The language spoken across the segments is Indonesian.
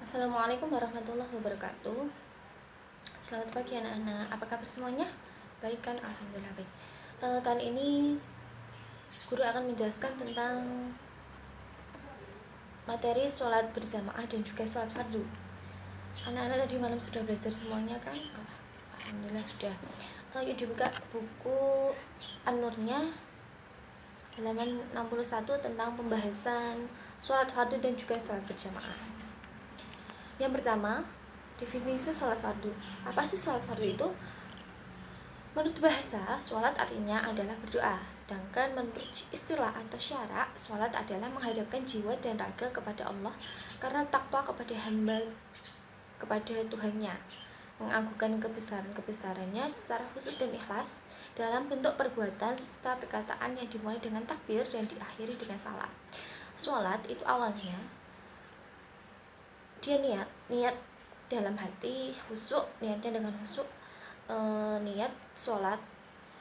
Assalamualaikum warahmatullahi wabarakatuh. Selamat pagi anak-anak. Apa kabar semuanya? Baik kan? Alhamdulillah baik. Kali ini guru akan menjelaskan tentang materi sholat berjamaah dan juga sholat fardu. Anak-anak tadi malam sudah belajar semuanya kan? Alhamdulillah sudah. Yuk dibuka buku An-Nurnya halaman 61 tentang pembahasan sholat fardu dan juga sholat berjamaah. Yang pertama, definisi sholat fardu. Apa sih sholat fardu itu? Menurut bahasa, sholat artinya adalah berdoa. Sedangkan menurut istilah atau syarak, sholat adalah menghadapkan jiwa dan raga kepada Allah karena takwa kepada hamba kepada Tuhannya, mengagungkan kebesaran-kebesarannya secara khusus dan ikhlas dalam bentuk perbuatan serta perkataan yang dimulai dengan takbir dan diakhiri dengan salam. Sholat itu awalnya dia niat dalam hati, khusyuk, niatnya dengan khusyuk, niat sholat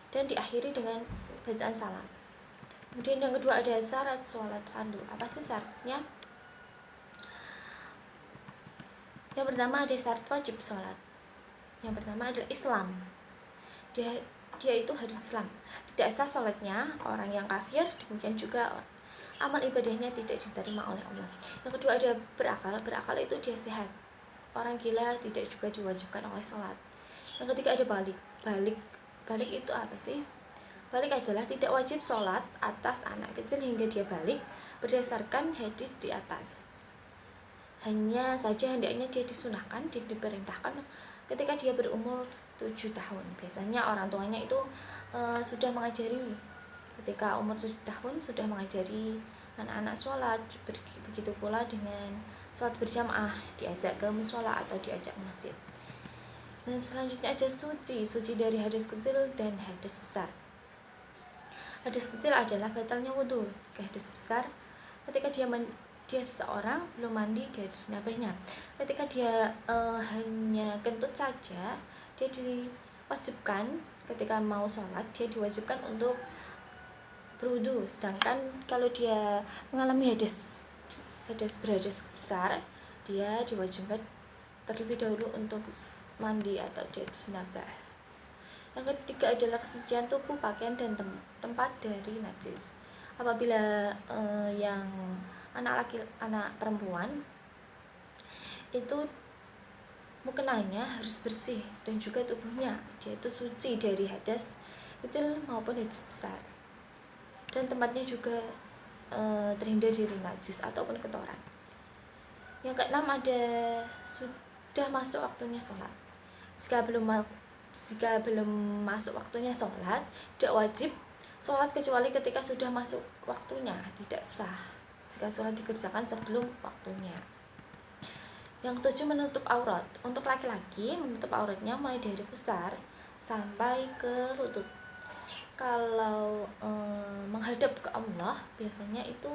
dan diakhiri dengan bacaan salam. Kemudian yang kedua ada syarat sholat fardu. Apa sih syaratnya? Yang pertama ada syarat wajib sholat. Yang pertama adalah Islam. Dia itu harus Islam. Tidak sah sholatnya orang yang kafir, demikian juga amal ibadahnya tidak diterima oleh Allah. Yang kedua ada berakal itu dia sehat. Orang gila tidak juga diwajibkan oleh sholat. Yang ketiga ada balik itu apa sih? Balik adalah tidak wajib sholat atas anak kecil hingga dia balik berdasarkan hadis di atas. Hanya saja hendaknya dia disunahkan, diperintahkan ketika dia berumur 7 tahun. Biasanya orang tuanya itu sudah mengajari, ketika umur 7 tahun sudah mengajari anak-anak sholat. Begitu pula dengan sholat berjamaah, diajak ke mushola atau diajak ke masjid. Dan selanjutnya aja suci dari hadas kecil dan hadas besar. Hadas kecil adalah batalnya wudhu. Hadas besar ketika dia seseorang belum mandi dari janabahnya. Ketika dia hanya kentut saja, dia diwajibkan ketika mau sholat, dia diwajibkan untuk berwudu. Sedangkan kalau dia mengalami hadas berhadas besar, dia diwajibkan terlebih dahulu untuk mandi atau dari janabah. Yang ketiga adalah kesucian tubuh, pakaian dan tempat dari najis. Apabila yang anak perempuan itu mukenanya harus bersih dan juga tubuhnya dia itu suci dari hadas kecil maupun hadas besar, dan tempatnya juga terhindar dari najis ataupun kotoran. Yang keenam ada sudah masuk waktunya sholat. Jika belum masuk waktunya sholat, tidak wajib sholat kecuali ketika sudah masuk waktunya. Tidak sah jika sholat dikerjakan sebelum waktunya. Yang ketujuh, menutup aurat. Untuk laki-laki, menutup auratnya mulai dari pusar sampai ke lutut. Kalau menghadap ke Allah, biasanya itu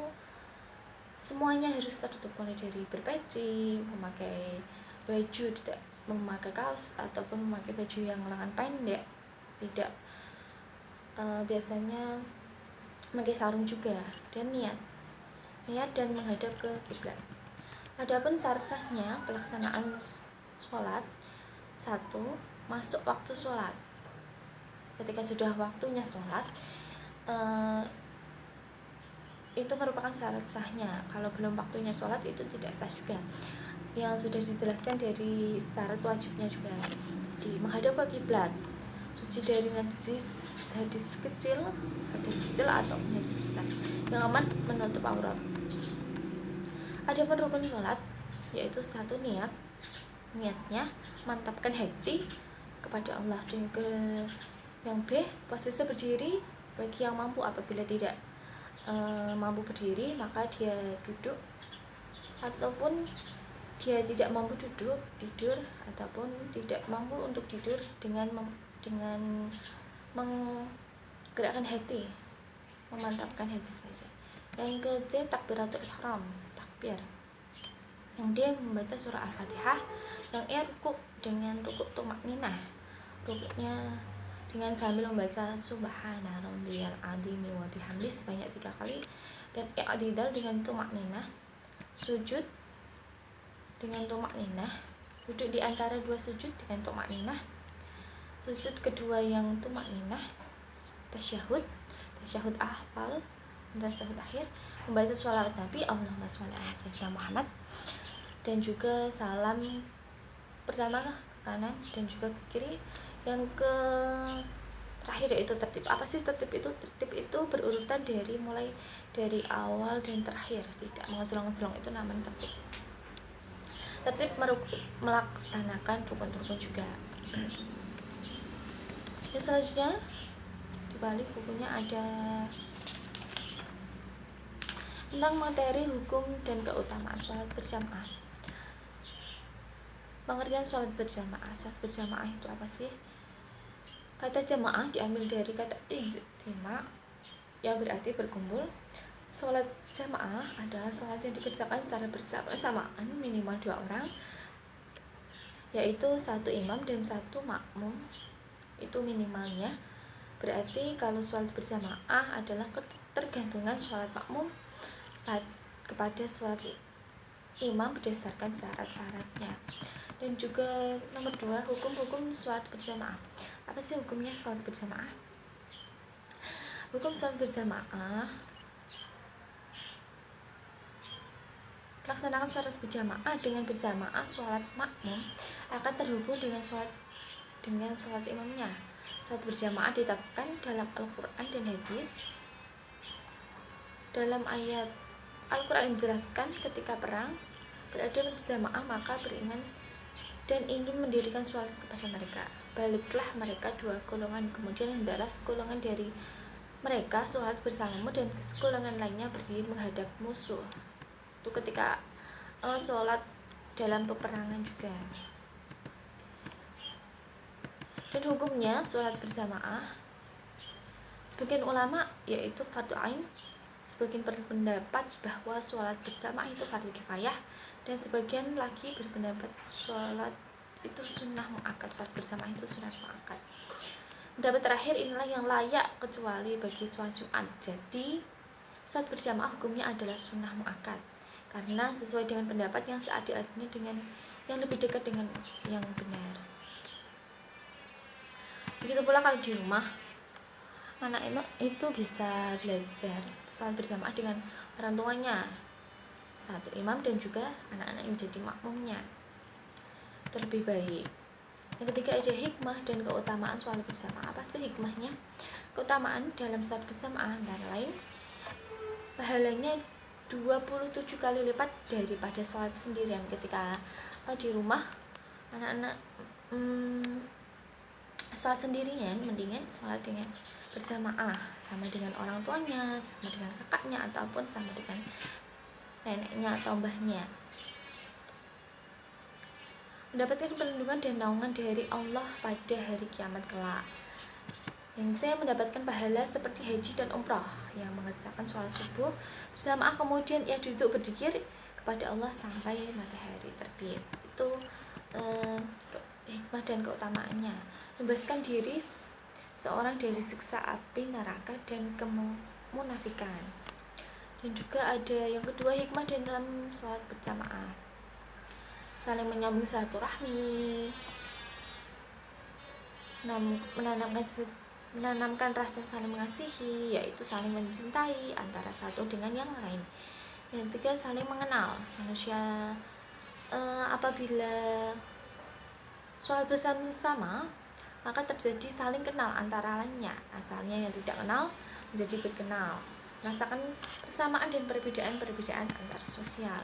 semuanya harus tertutup, mulai dari berpeci, memakai baju, tidak memakai kaos ataupun memakai baju yang lengan pendek, tidak biasanya memakai sarung juga, dan niat dan menghadap ke kiblat. Adapun syarat sahnya pelaksanaan sholat: 1. Masuk waktu sholat. Ketika sudah waktunya sholat, itu merupakan syarat sahnya. Kalau belum waktunya sholat itu tidak sah juga. Yang sudah dijelaskan dari syarat wajibnya juga di menghadap ke kiblat, suci dari najis hadis kecil atau najis besar, yang aman, menutup aurat. Adapun rukun sholat yaitu 1. Niatnya mantapkan hati kepada Allah. Dan yang B, posisi berdiri bagi yang mampu. Apabila tidak mampu berdiri, maka dia duduk, ataupun dia tidak mampu duduk, tidur, ataupun tidak mampu untuk tidur dengan menggerakkan hati, memantapkan hati saja. Yang ke C, takbiratul ihram, takbir. Yang D, membaca surah Al-Fatihah. Yang E, rukuk dengan rukuk tumakninah, rukuknya dengan sambil membaca subhana rabbiyal azim wa bihamdi sebanyak 3 kali. Dan i'tidal dengan tumakninah, sujud dengan tumakninah, duduk di antara dua sujud dengan tumakninah. Sujud kedua yang tumakninah, tasyahud awal, tasyahud akhir, membaca sholawat Nabi, Allahumma sholli ala sayyidina Muhammad, dan juga salam pertama ke kanan dan juga ke kiri. Yang ke terakhir yaitu tertib. Apa sih tertib itu? Tertib itu berurutan mulai dari awal dan terakhir, tidak mengeselong-eselong, itu namanya tertib. Tertib melaksanakan rukun-rukun juga. Yang selanjutnya di balik bukunya ada tentang materi hukum dan keutamaan sholat berjamaah. Pengertian sholat berjamaah. Sholat berjamaah itu apa sih? Kata jamaah diambil dari kata ijtima yang berarti berkumpul. Sholat jamaah adalah sholat yang dikerjakan secara bersamaan minimal 2 orang, yaitu 1 imam dan 1 makmum. Itu minimalnya. Berarti kalau sholat berjamaah adalah ketergantungan sholat makmum kepada sholat imam berdasarkan syarat-syaratnya. Dan juga nomor 2, hukum-hukum sholat berjamaah. Apa sih hukumnya sholat berjamaah? Hukum sholat berjamaah, melaksanakan sholat berjamaah dengan berjamaah sholat makmum akan terhubung dengan sholat imamnya. Sholat berjamaah ditetapkan dalam Al-Quran dan hadis. Dalam ayat Al-Quran menjelaskan ketika perang berada berjamaah maka beriman dan ingin mendirikan sholat kepada mereka, baliklah mereka 2 golongan, kemudian hendaklah segolongan dari mereka sholat bersamamu dan segolongan lainnya berdiri menghadap musuh. Itu ketika sholat dalam peperangan juga. Dan hukumnya sholat berjamaah, sebagian ulama yaitu fardu ain, sebagian berpendapat bahwa sholat berjamaah itu fardu kifayah, dan sebagian lagi berpendapat sholat itu sunnah muakkad. Sholat bersama itu sunnah muakkad. Pendapat terakhir inilah yang layak kecuali bagi sholat Jumat. Jadi sholat berjamaah hukumnya adalah sunnah muakkad karena sesuai dengan pendapat yang seadil-adilnya dengan yang lebih dekat dengan yang benar. Begitu pula kalau di rumah, anak itu bisa belajar sholat berjamaah dengan orang tuanya, 1 imam dan juga anak-anak yang jadi makmumnya. Itu lebih baik. Yang ketiga ada hikmah dan keutamaan sholat berjamaah. Apa sih hikmahnya? Keutamaan dalam sholat berjamaah antara lain pahalanya 27 kali lipat daripada sholat sendirian. Ketika di rumah anak-anak sholat sendirian, mendingan sholat dengan berjamaah, sama dengan orang tuanya, sama dengan kakaknya, ataupun sama dengan neneknya atau mbahnya. Mendapatkan perlindungan dan naungan dari Allah pada hari kiamat kelak. Yang C, mendapatkan pahala seperti haji dan umrah yang mengerjakan sholat subuh berjamaah kemudian ia duduk berzikir kepada Allah sampai matahari terbit. Itu hikmah dan keutamaannya. Membebaskan diri seorang dari siksa api neraka dan kemunafikan. Dan juga ada yang kedua hikmah dalam sholat berjamaah, saling menyambung silaturahmi, menanamkan rasa saling mengasihi, yaitu saling mencintai antara satu dengan yang lain. Yang ketiga saling mengenal. Manusia apabila sholat bersama-sama maka terjadi saling kenal antara lainnya. Asalnya yang tidak kenal menjadi berkenal, merasakan persamaan dan perbedaan antar sosial.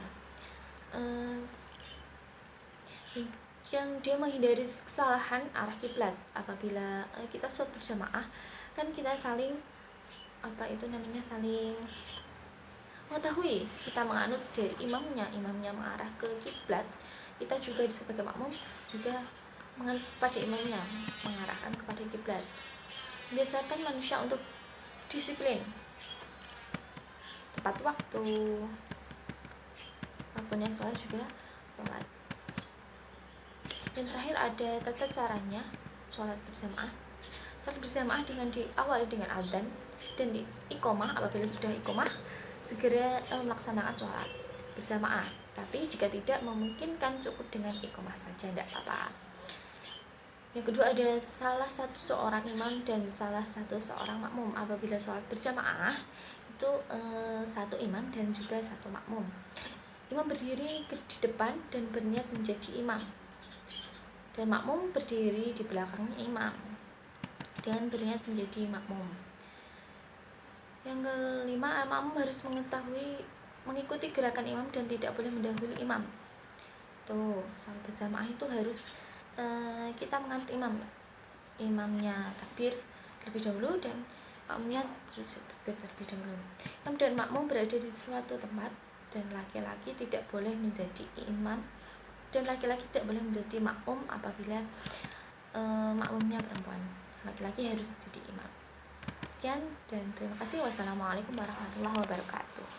Yang dia menghindari kesalahan arah kiblat. Apabila kita sholat berjamaah kan kita saling saling mengetahui, kita menganut dari imamnya mengarah ke kiblat, kita juga sebagai makmum juga menganut pada imamnya mengarahkan kepada kiblat. Biasakan manusia untuk disiplin, tepat waktunya sholat juga sholat. Dan terakhir ada tata caranya sholat berjamaah. Sholat berjamaah dengan diawali dengan adzan dan iqomah. Apabila sudah iqomah segera melaksanakan sholat berjamaah, tapi jika tidak memungkinkan cukup dengan iqamah saja, tidak apa-apa. Yang kedua, ada salah satu seorang imam dan salah satu seorang makmum. Apabila sholat berjamaah itu satu imam dan juga satu makmum. Imam berdiri di depan dan berniat menjadi imam, dan makmum berdiri di belakangnya imam dengan berniat menjadi makmum. Yang kelima, makmum harus mengikuti gerakan imam dan tidak boleh mendahului imam. Tuh, sholat berjamaah itu harus kita menganut imamnya takbir terlebih dahulu dan makmumnya terus takbir terlebih dahulu. Imam dan makmum berada di suatu tempat, dan laki-laki tidak boleh menjadi imam dan laki-laki tidak boleh menjadi makmum apabila makmumnya perempuan. Laki-laki harus jadi imam. Sekian dan terima kasih. Wassalamualaikum warahmatullahi wabarakatuh.